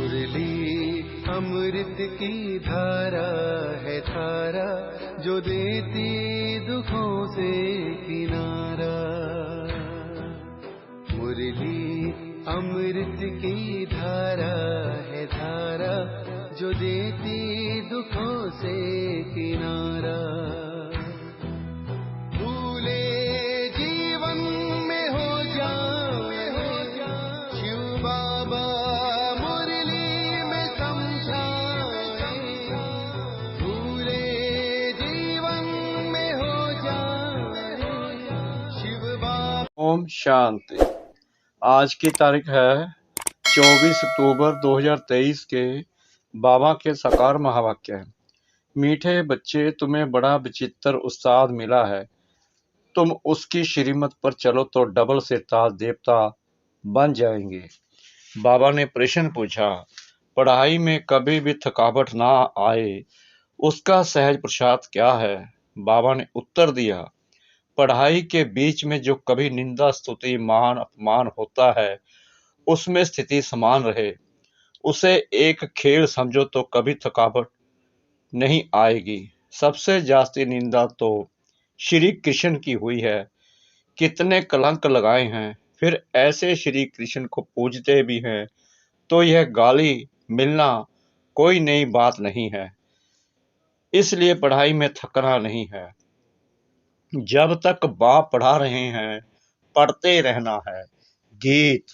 मुरली अमृत की धारा है धारा, जो देती दुखों से किनारा। मुरली अमृत की धारा है धारा, जो देती दुखों से किनारा। भूले जीवन में हो जाए शिव बाबा मुरली में समझाए। भूले जीवन में हो जाए शिव बाबा। ओम शांति। आज की तारीख है 24 अक्टूबर 2023 के बाबा के साकार महावाक्य है। मीठे बच्चे, तुम्हें बड़ा विचित्र उस्ताद मिला है। तुम उसकी श्रीमत पर चलो तो डबल से ताज देवता बन जाएंगे। बाबा ने प्रश्न पूछा, पढ़ाई में कभी भी थकावट ना आए उसका सहज प्रसाद क्या है? बाबा ने उत्तर दिया, पढ़ाई के बीच में जो कभी निंदा स्तुति मान अपमान होता है उसमें स्थिति समान रहे, उसे एक खेल समझो तो कभी थकावट नहीं आएगी। सबसे जास्ती निंदा तो श्री कृष्ण की हुई है। कितने कलंक लगाए हैं, फिर ऐसे श्री कृष्ण को पूजते भी हैं, तो यह गाली मिलना कोई नई बात नहीं है। इसलिए पढ़ाई में थकना नहीं है। जब तक बाप पढ़ा रहे हैं पढ़ते रहना है। गीत,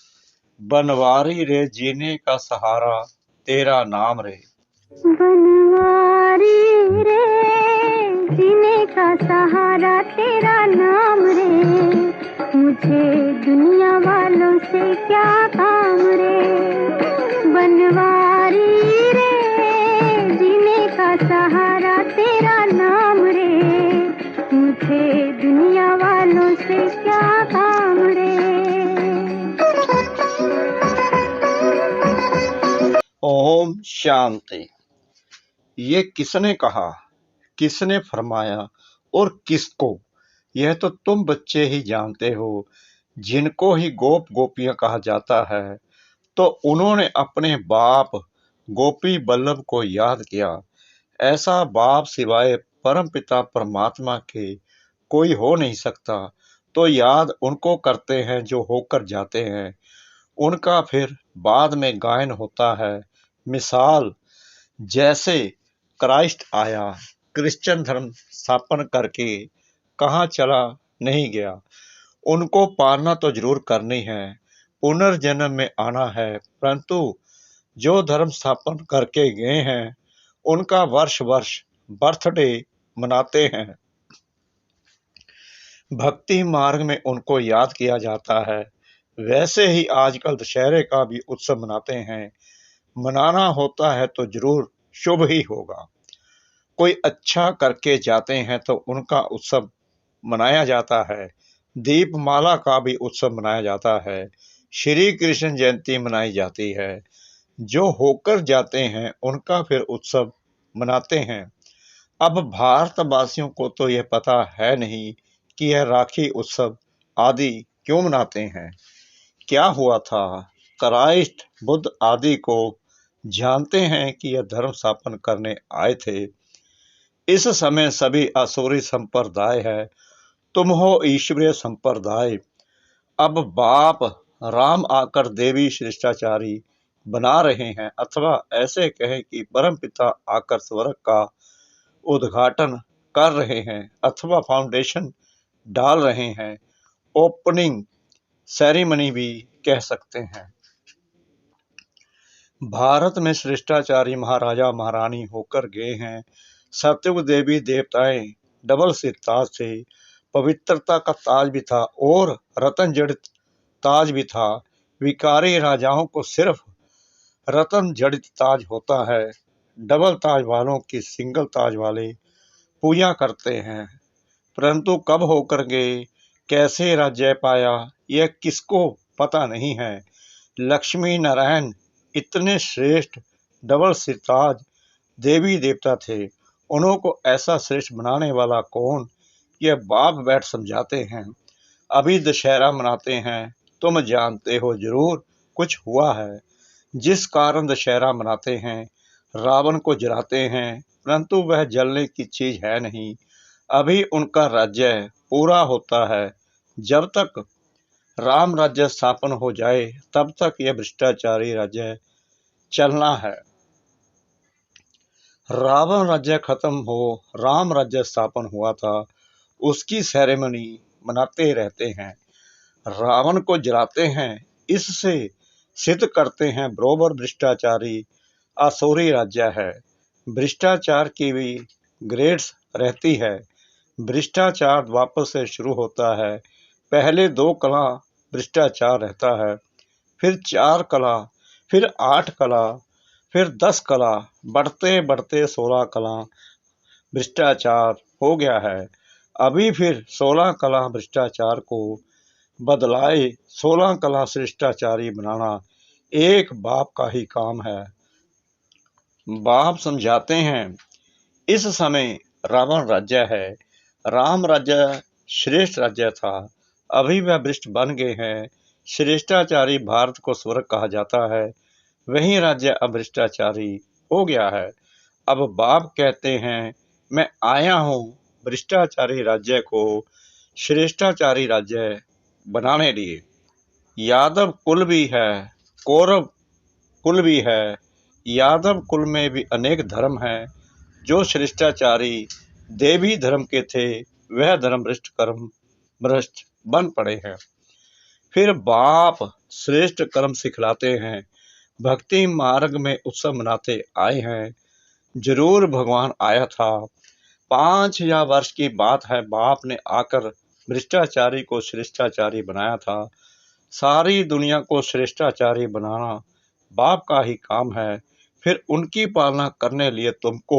बनवारी रे जीने का सहारा तेरा नाम रे। बनवारी रे जीने का सहारा तेरा नाम रे, मुझे दुनिया वालों से क्या काम रे। बनवारी रे जीने का सहारा तेरा नाम रे, मुझे दुनिया वालों से क्या काम रे। ओम शांति। ये किसने कहा, किसने फरमाया और किसको? यह तो तुम बच्चे ही जानते हो। जिनको ही गोप गोपियां कहा जाता है तो उन्होंने अपने बाप गोपी बल्लभ को याद किया। ऐसा बाप सिवाय परम पिता परमात्मा के कोई हो नहीं सकता। तो याद उनको करते हैं जो होकर जाते हैं। उनका फिर बाद में गायन होता है। मिसाल, जैसे क्राइस्ट आया, क्रिश्चियन धर्म स्थापन करके कहाँ चला नहीं गया। उनको पालना तो जरूर करनी है, पुनर्जन्म में आना है, परंतु जो धर्म स्थापन करके गए हैं उनका वर्ष वर्ष बर्थडे मनाते हैं। भक्ति मार्ग में उनको याद किया जाता है। वैसे ही आजकल दशहरे का भी उत्सव मनाते हैं। मनाना होता है तो जरूर शुभ ही होगा। कोई अच्छा करके जाते हैं तो उनका उत्सव मनाया जाता है। दीपमाला का भी उत्सव मनाया जाता है। श्री कृष्ण जयंती मनाई जाती है। जो होकर जाते हैं उनका फिर उत्सव मनाते हैं। अब भारतवासियों को तो यह पता है नहीं कि यह राखी उत्सव आदि क्यों मनाते हैं। क्या हुआ था? क्राइस्ट बुद्ध आदि को जानते हैं कि यह धर्म स्थापन करने आए थे। इस समय सभी असुरी संप्रदाय है, तुम हो ईश्वरीय संप्रदाय। अब बाप राम आकर देवी शिष्टाचारी बना रहे हैं, अथवा ऐसे कहें कि परम पिता आकर स्वर्ग का उद्घाटन कर रहे हैं, अथवा फाउंडेशन डाल रहे हैं। ओपनिंग सेरेमनी भी कह सकते हैं। भारत में शिष्टाचारी महाराजा महारानी होकर गए हैं। सतयुग देवी देवताएं डबल सिर ताज थे। पवित्रता का ताज भी था और रतन जड़ित ताज भी था। विकारी राजाओं को सिर्फ रतन जड़ित ताज होता है। डबल ताज वालों की सिंगल ताज वाले पूजा करते हैं। परंतु कब होकर गए, कैसे राज्य पाया, यह किसको पता नहीं है। लक्ष्मी नारायण इतने श्रेष्ठ डबल सिरताज देवी देवता थे, उन्हों को ऐसा श्रेष्ठ बनाने वाला कौन, यह बाप बैठ समझाते हैं। अभी दशहरा मनाते हैं, तुम जानते हो जरूर कुछ हुआ है। जिस कारण दशहरा मनाते हैं, रावण को जलाते हैं, परंतु वह जलने की चीज है नहीं। अभी उनका राज्य पूरा होता है। जब तक राम राज्य स्थापन हो जाए तब तक यह भ्रष्टाचारी राज्य चलना है। रावण राज्य खत्म हो, राम राज्य स्थापन हुआ था, उसकी सेरेमनी मनाते रहते हैं, रावण को जलाते हैं, इससे सिद्ध करते हैं बरोबर भ्रष्टाचारी असुरी राज्य है। भ्रष्टाचार की भी ग्रेड्स रहती है। भ्रष्टाचार वापस से शुरू होता है। पहले 2 कला भ्रष्टाचार रहता है, फिर 4 कला, फिर 8 कला, फिर 10 कला, बढ़ते बढ़ते 16 कला भ्रष्टाचार हो गया है। अभी फिर 16 कला भ्रष्टाचार को बदलाए 16 कला शिष्टाचारी बनाना एक बाप का ही काम है। बाप समझाते हैं, इस समय रावण राज्य है, राम राज्य श्रेष्ठ राज्य था, अभी वह भ्रष्ट बन गए हैं। श्रेष्ठाचारी भारत को स्वर्ग कहा जाता है, वही राज्य अब भ्रष्टाचारी हो गया है। अब बाप कहते हैं, मैं आया हूँ भ्रष्टाचारी राज्य को श्रेष्ठाचारी राज्य बनाने लिए। यादव कुल भी है, कौरव कुल भी है, यादव कुल में भी अनेक धर्म हैं। जो श्रेष्ठाचारी देवी धर्म के थे वह धर्म भ्रष्ट कर्म भ्रष्ट बन पड़े हैं। फिर बाप श्रेष्ठ कर्म सिखलाते हैं, भक्ति मार्ग में उत्सव मनाते आए हैं। जरूर भगवान आया था। 5000 वर्ष की बात है, बाप ने आकर भ्रष्टाचारी को श्रेष्ठाचारी बनाया था। सारी दुनिया को श्रेष्ठाचारी बनाना बाप का ही काम है। फिर उनकी पालना करने लिए तुमको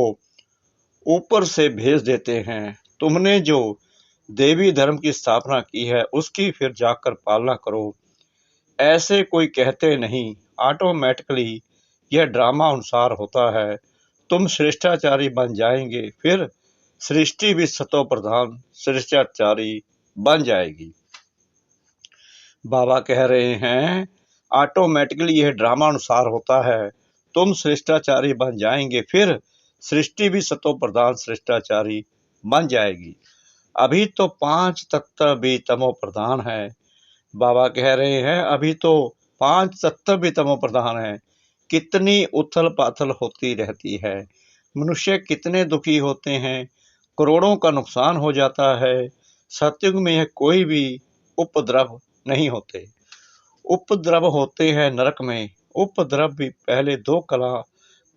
ऊपर से भेज देते हैं। तुमने जो देवी धर्म की स्थापना की है उसकी फिर जाकर पालना करो। ऐसे कोई कहते नहीं, ऑटोमेटिकली यह ड्रामा अनुसार होता है। तुम श्रेष्ठाचारी बन जाएंगे, फिर सृष्टि भी सतो प्रधान श्रेष्ठाचारी बन जाएगी। बाबा कह रहे हैं, ऑटोमेटिकली यह ड्रामा अनुसार होता है। तुम श्रेष्ठाचारी बन जाएंगे, फिर सृष्टि भी सतो प्रधान श्रेष्ठाचारी बन जाएगी। अभी तो 5 तत्व भी तमो प्रधान है। बाबा कह रहे हैं, अभी तो 5 तत्व भी तमो प्रधान है। कितनी उथल पाथल होती रहती है, मनुष्य कितने दुखी होते हैं, करोड़ों का नुकसान हो जाता है। सतयुग में यह कोई भी उपद्रव नहीं होते। उपद्रव होते हैं नरक में। उपद्रव भी पहले 2 कला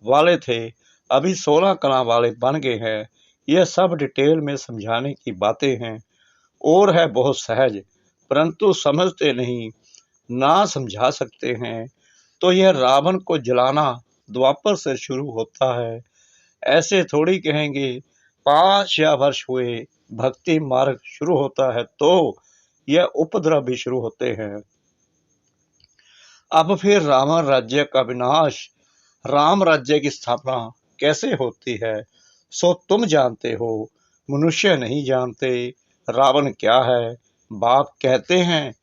वाले थे, अभी 16 कला वाले बन गए हैं। यह सब डिटेल में समझाने की बातें हैं और है बहुत सहज, परंतु समझते नहीं, ना समझा सकते हैं। तो यह रावण को जलाना द्वापर से शुरू होता है। ऐसे थोड़ी कहेंगे 5000 वर्ष हुए भक्ति मार्ग शुरू होता है तो यह उपद्रव भी शुरू होते हैं। अब फिर रावण राज्य का विनाश, राम राज्य की स्थापना कैसे होती है सो तुम जानते हो, मनुष्य नहीं जानते। रावण क्या है? बाप कहते हैं,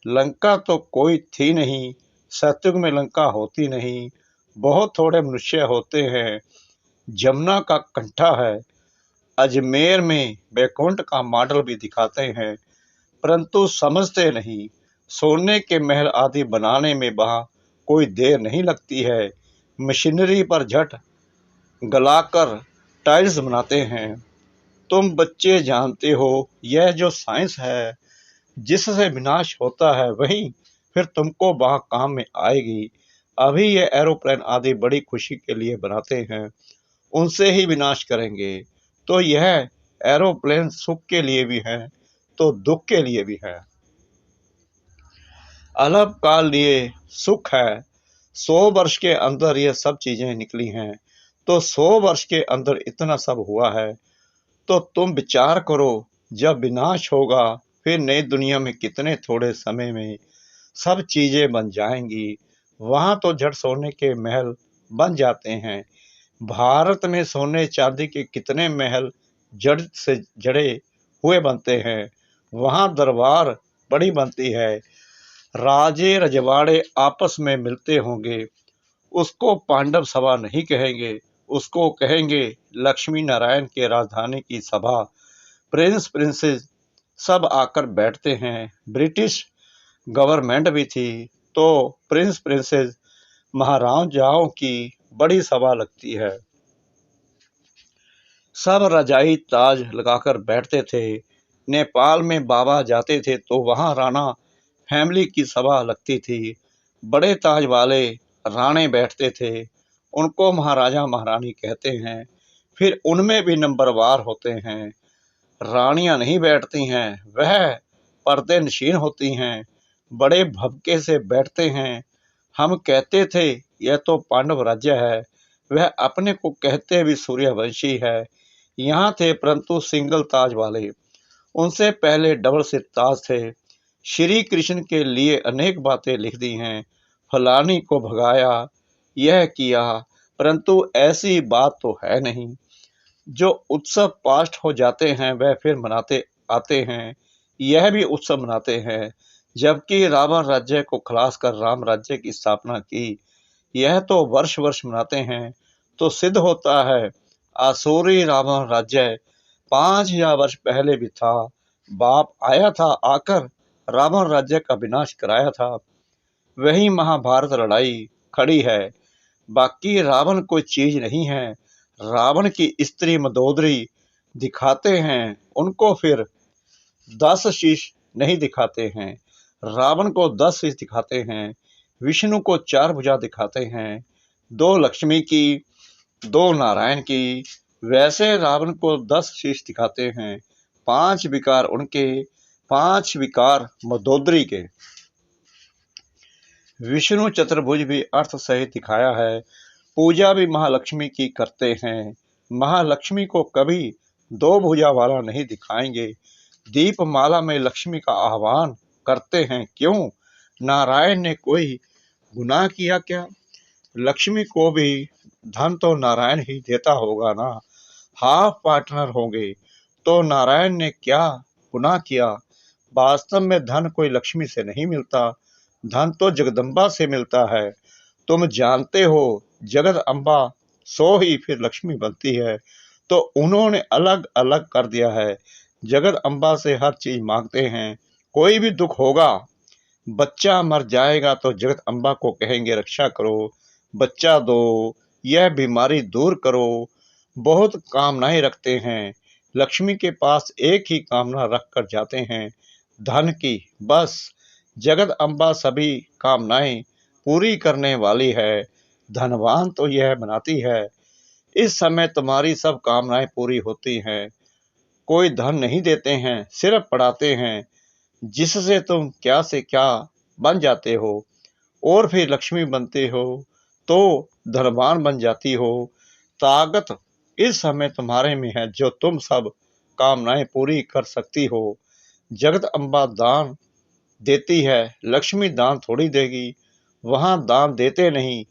लंका तो कोई थी नहीं, सतयुग में लंका होती नहीं, बहुत थोड़े मनुष्य होते हैं। जमुना का कंठा है, अजमेर में बैकुंठ का मॉडल भी दिखाते हैं, परंतु समझते नहीं। सोने के महल आदि बनाने में वहां कोई देर नहीं लगती है। मशीनरी पर झट गलाकर टाइल्स बनाते हैं। तुम बच्चे जानते हो, यह जो साइंस है जिससे विनाश होता है वही फिर तुमको वहां काम में आएगी। अभी ये एरोप्लेन आदि बड़ी खुशी के लिए बनाते हैं, उनसे ही विनाश करेंगे। तो यह एरोप्लेन सुख के लिए भी है तो दुख के लिए भी है। अल्प काल लिए सुख है। 100 वर्ष के अंदर ये सब चीजें निकली हैं, तो 100 वर्ष के अंदर इतना सब हुआ है। तो तुम विचार करो, जब विनाश होगा फिर नई दुनिया में कितने थोड़े समय में सब चीजें बन जाएंगी। वहां तो झट सोने के महल बन जाते हैं। भारत में सोने चांदी के कितने महल जड़ से जड़े हुए बनते हैं। वहां दरबार बड़ी बनती है, राजे रजवाड़े आपस में मिलते होंगे, उसको पांडव सभा नहीं कहेंगे, उसको कहेंगे लक्ष्मी नारायण के राजधानी की सभा। प्रिंस प्रिंसेस सब आकर बैठते हैं। ब्रिटिश गवर्नमेंट भी थी तो प्रिंस प्रिंसेस महाराजाओं की बड़ी सभा लगती है। सब रजाई ताज लगाकर बैठते थे। नेपाल में बाबा जाते थे तो वहां राणा फैमिली की सभा लगती थी। बड़े ताज वाले राणे बैठते थे, उनको महाराजा महारानी कहते हैं। फिर उनमें भी नंबरवार होते हैं। रानियां नहीं बैठती हैं, वह पर्दे नशीन होती हैं, बड़े भभके से बैठते हैं। हम कहते थे यह तो पांडव राज्य है, वह अपने को कहते भी सूर्यवंशी है। यहाँ थे परंतु सिंगल ताज वाले, उनसे पहले डबल सिर ताज थे। श्री कृष्ण के लिए अनेक बातें लिख दी हैं, फलानी को भगाया, यह किया, परंतु ऐसी बात तो है नहीं। जो उत्सव पास्ट हो जाते हैं वह फिर मनाते आते हैं, यह भी उत्सव मनाते हैं। जबकि रावण राज्य को खलास कर राम राज्य की स्थापना की, यह तो वर्ष वर्ष मनाते हैं, तो सिद्ध होता है आसुरी रावण राज्य 5000 वर्ष पहले भी था। बाप आया था, आकर रावण राज्य का विनाश कराया था। वही महाभारत लड़ाई खड़ी है। बाकी रावण कोई चीज नहीं है। रावण की स्त्री मंदोदरी दिखाते हैं, उनको फिर 10 शीश नहीं दिखाते हैं। रावण को 10 शीश दिखाते हैं, विष्णु को 4 भुजा दिखाते हैं, 2 लक्ष्मी की, 2 नारायण की। वैसे रावण को 10 शीश दिखाते हैं, 5 विकार उनके, 5 विकार मंदोदरी के। विष्णु चतुर्भुज भी अर्थ सहित दिखाया है। पूजा भी महालक्ष्मी की करते हैं। महालक्ष्मी को कभी 2 भुजा वाला नहीं दिखाएंगे। दीपमाला में लक्ष्मी का आह्वान करते हैं, क्यों? नारायण ने कोई गुनाह किया क्या? लक्ष्मी को भी धन तो नारायण ही देता होगा ना, हाफ पार्टनर होंगे। तो नारायण ने क्या गुनाह किया? वास्तव में धन कोई लक्ष्मी से नहीं मिलता, धन तो जगदम्बा से मिलता है। तुम जानते हो जगत अम्बा सो ही फिर लक्ष्मी बनती है, तो उन्होंने अलग अलग कर दिया है। जगत अम्बा से हर चीज मांगते हैं। कोई भी दुख होगा, बच्चा मर जाएगा तो जगत अम्बा को कहेंगे रक्षा करो, बच्चा दो, यह बीमारी दूर करो। बहुत कामनाएं रखते हैं। लक्ष्मी के पास एक ही कामना रख कर जाते हैं, धन की, बस। जगत अम्बा सभी कामनाएं पूरी करने वाली है। धनवान तो यह बनाती है। इस समय तुम्हारी सब कामनाएं पूरी होती हैं। कोई धन नहीं देते हैं, सिर्फ पढ़ाते हैं, जिससे तुम क्या से क्या बन जाते हो और फिर लक्ष्मी बनते हो तो धनवान बन जाती हो। ताकत इस समय तुम्हारे में है, जो तुम सब कामनाएं पूरी कर सकती हो। जगत अम्बा दान देती है, लक्ष्मी दान थोड़ी देगी। वहां दान देते नहीं,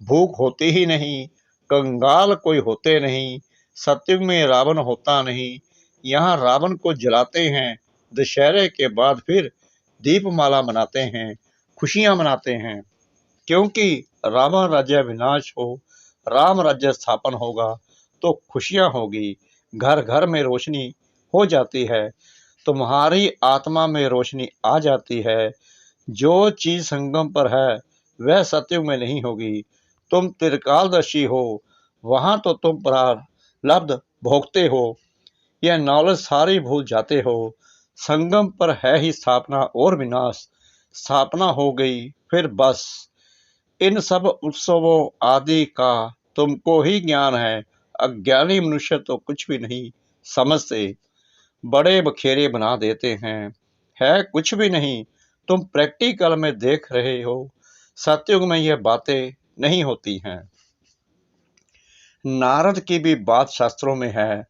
भूख होती ही नहीं, कंगाल कोई होते नहीं। सत्युग में रावण होता नहीं। यहाँ रावण को जलाते हैं, दशहरे के बाद फिर दीपमाला मनाते हैं, खुशियां मनाते हैं। क्योंकि रावण राज्य विनाश हो, राम राज्य स्थापन होगा तो खुशियां होगी, घर घर में रोशनी हो जाती है, तुम्हारी आत्मा में रोशनी आ जाती है। जो चीज संगम पर है वह सत्युग में नहीं होगी। तुम त्रिकालदर्शी हो, वहां तो तुम प्रारब्ध भोगते हो, यह नॉलेज सारी भूल जाते हो। संगम पर है ही स्थापना और विनाश। स्थापना हो गई फिर बस। इन सब उत्सवों आदि का तुमको ही ज्ञान है, अज्ञानी मनुष्य तो कुछ भी नहीं समझते, बड़े बखेरे बना देते हैं, है कुछ भी नहीं। तुम प्रैक्टिकल में देख रहे हो, सतयुग में यह बातें नहीं होती हैं। नारद की भी बात शास्त्रों में है,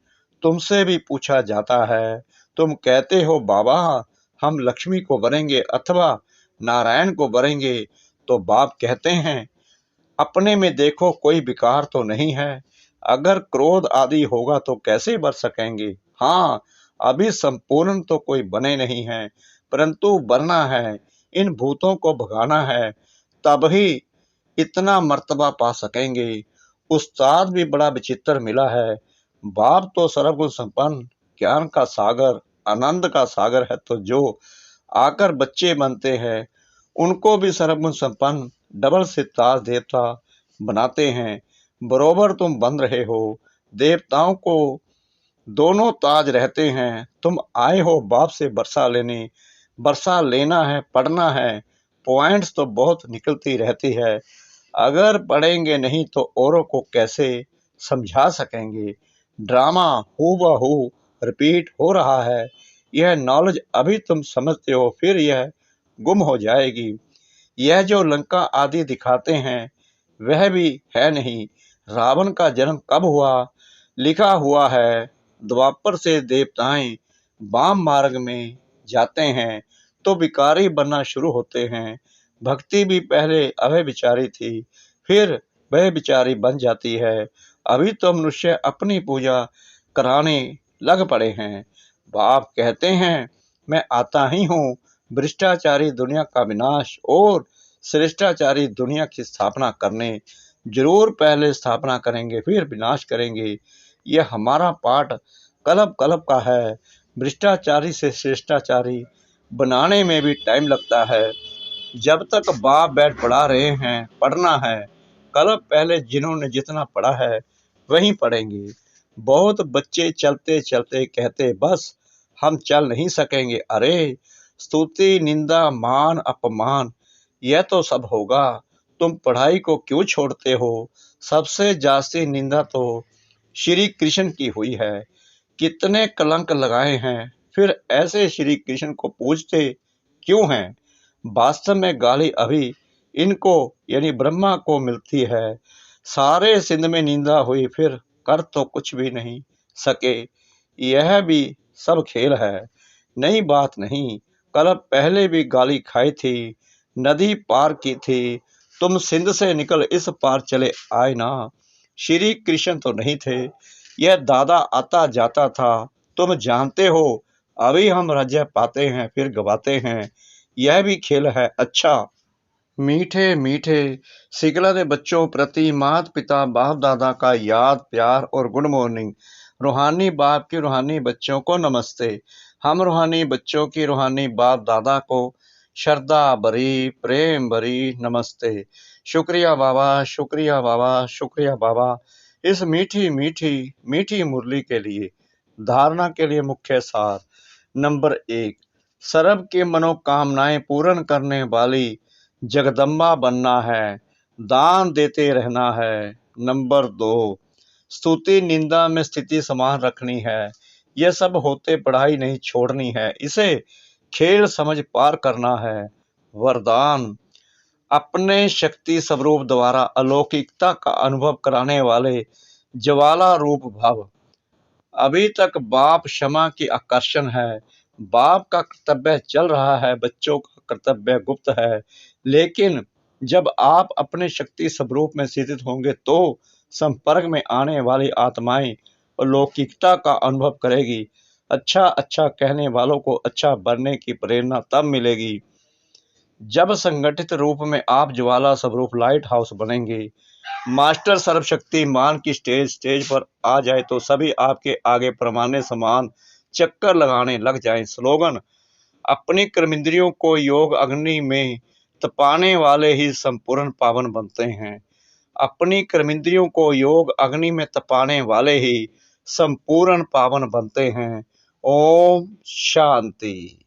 तुमसे भी पूछा जाता है। तुम कहते हो बाबा हम लक्ष्मी को वरेंगे अथवा नारायण को वरेंगे, तो बाप कहते हैं अपने में देखो कोई विकार तो नहीं है। अगर क्रोध आदि होगा तो कैसे वर सकेंगे? हाँ, अभी संपूर्ण तो कोई बने नहीं है, परंतु बनना है, इन भूतों को भगाना है, तभी इतना मर्तबा पा सकेंगे। उस्ताद भी बड़ा विचित्र मिला है। बाप तो सर्वगुण संपन्न, ज्ञान का सागर, आनंद का सागर है, तो जो आकर बच्चे बनते हैं उनको भी सर्वगुण संपन्न डबल से ताज देवता बनाते हैं। बरोबर तुम बन रहे हो, देवताओं को दोनों ताज रहते हैं। तुम आए हो बाप से बरसा लेने, बरसा लेना है, पढ़ना है। पॉइंट्स तो बहुत निकलती रहती है, अगर पढ़ेंगे नहीं तो औरों को कैसे समझा सकेंगे। ड्रामा हूबहू रिपीट हो रहा है। यह नॉलेज अभी तुम समझते हो, फिर यह गुम हो जाएगी। यह जो लंका आदि दिखाते हैं वह भी है नहीं। रावण का जन्म कब हुआ लिखा हुआ है। द्वापर से देवताएं वाम मार्ग में जाते हैं तो विकारी बनना शुरू होते हैं। भक्ति भी पहले अव्यभिचारी थी, फिर वह विचारी बन जाती है। अभी तो मनुष्य अपनी पूजा कराने लग पड़े हैं। बाप कहते हैं मैं आता ही हूँ भ्रष्टाचारी दुनिया का विनाश और श्रेष्ठाचारी दुनिया की स्थापना करने। जरूर पहले स्थापना करेंगे फिर विनाश करेंगे। यह हमारा पाठ कल्प कल्प का है। भ्रष्टाचारी से श्रेष्ठाचारी बनाने में भी टाइम लगता है। जब तक बाप बैठ पढ़ा रहे हैं, पढ़ना है। कल्प पहले जिन्होंने जितना पढ़ा है वही पढ़ेंगे। बहुत बच्चे चलते चलते कहते बस हम चल नहीं सकेंगे। अरे स्तुति निंदा मान अपमान यह तो सब होगा, तुम पढ़ाई को क्यों छोड़ते हो। सबसे जास्ती निंदा तो श्री कृष्ण की हुई है। कितने कलंक लगाए हैं, फिर ऐसे श्री कृष्ण को पूजते क्यों हैं। वास्तव में गाली अभी इनको यानी ब्रह्मा को मिलती है। सारे सिंध में निंदा हुई, फिर कर तो कुछ भी नहीं सके। यह भी सब खेल है, नई बात नहीं। कल पहले भी गाली खाई थी, नदी पार की थी। तुम सिंध से निकल इस पार चले आए ना। श्री कृष्ण तो नहीं थे, यह दादा आता जाता था। तुम जानते हो अभी हम राज्य पाते हैं फिर गवाते हैं। यह भी खेल है। अच्छा मीठे मीठे सिकलते बच्चों प्रति माता पिता बाप दादा का याद प्यार और गुड मॉर्निंग। रूहानी बाप की रूहानी बच्चों को नमस्ते। हम रूहानी बच्चों की रूहानी बाप दादा को श्रद्धा भरी प्रेम भरी नमस्ते। शुक्रिया बाबा, शुक्रिया बाबा, शुक्रिया बाबा इस मीठी मीठी मीठी मुरली के लिए। धारणा के लिए मुख्य सार। नंबर 1, सर्व की मनोकामनाएं पूर्ण करने वाली जगदम्बा बनना है, दान देते रहना है। नंबर 2, स्तुति निंदा में स्थिति समान रखनी है। यह सब होते पढ़ाई नहीं छोड़नी है, इसे खेल समझ पार करना है। वरदान, अपने शक्ति स्वरूप द्वारा अलौकिकता का अनुभव कराने वाले ज्वाला रूप भव। अभी तक बाप क्षमा की आकर्षण है। बाप का कर्तव्य चल रहा है, बच्चों का कर्तव्य गुप्त है। लेकिन जब आप अपने शक्ति स्वरूप में स्थित होंगे तो संपर्क में आने वाली आत्माएं अलौकिकता का अनुभव करेगी। अच्छा अच्छा कहने वालों को अच्छा बनने की प्रेरणा तब मिलेगी जब संगठित रूप में आप ज्वाला स्वरूप लाइट हाउस बनेंगे। मास्टर सर्वशक्तिमान की स्टेज पर आ जाए तो सभी आपके आगे परमाने समान चक्कर लगाने लग जाएं। स्लोगन, अपनी कर्मेंद्रियों को योग अग्नि में तपाने वाले ही संपूर्ण पावन बनते हैं। अपनी कर्मेंद्रियों को योग अग्नि में तपाने वाले ही संपूर्ण पावन बनते हैं। ओम शांति।